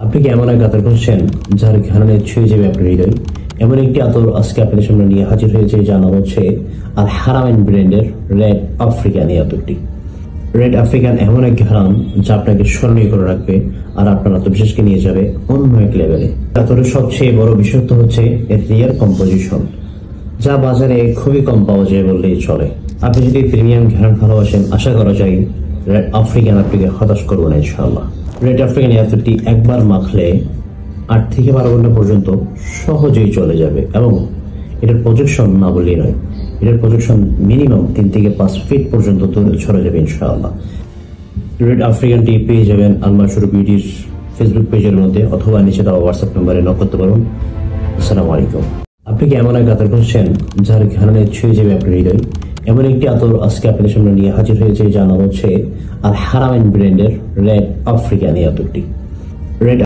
আপনি কি এমন এক আতর খুঁজছেন যার ঘ্রাণে ছুঁয়ে যাবে আপনার হৃদয়? এমন একটি আতর আজকে আপনাদের সামনে নিয়ে হাজির হয়েছে, যার নাম হচ্ছে আল হারামাইন ব্র্যান্ডের রেড আফ্রিকান। এই আতরটি রেড আফ্রিকান এমন এক ঘ্রাণ যা আপনাকে স্মরণীয় করে রাখবে আর আপনার আত্মবিশ্বাসকে নিয়ে যাবে অন্য এক লেভেলে। আতরের সবচেয়ে বড় বিশেষত্ব হচ্ছে এর রিয়ার কম্পোজিশন, যা বাজারে খুবই কম পাওয়া যায় বললেই চলে। আপনি যদি প্রিমিয়াম ঘ্রাণ ভালোবাসেন, আশা করা যায় রেড আফ্রিকান আপনাকে হতাশ করবে না ইনশাআল্লাহ। রেড আফ্রিকান এই আতরটি একবার মাখলে 8 থেকে 12 ঘন্টা পর্যন্ত সহজেই চলে যাবে এবং এটার প্রজেকশন না বললেই নয়, এটার প্রজেকশন মিনিমাম 3 থেকে 5 ফিট পর্যন্ত দূরে ছড়ে যাবে ইনশাআল্লাহ। রেড আফ্রিকানটি পেয়ে যাবেন আলমাশুর বিউটির ফেসবুক পেজের মধ্যে, অথবা নিচে দেওয়া হোয়াটসঅ্যাপ নম্বরে নক করতে পারুন। আসসালামু আলাইকুম। আপনি কি এমন এক আতর খুঁজছেন যার ঘ্রাণে ছুঁয়ে যাবে আপনার হৃদয়? এমন একটি আতর আজকে আপনাদের সামনে নিয়ে হাজির হয়েছে, যার নাম হচ্ছে আল হারামাইন ব্র্যান্ডের রেড আফ্রিকান। এই আতরটি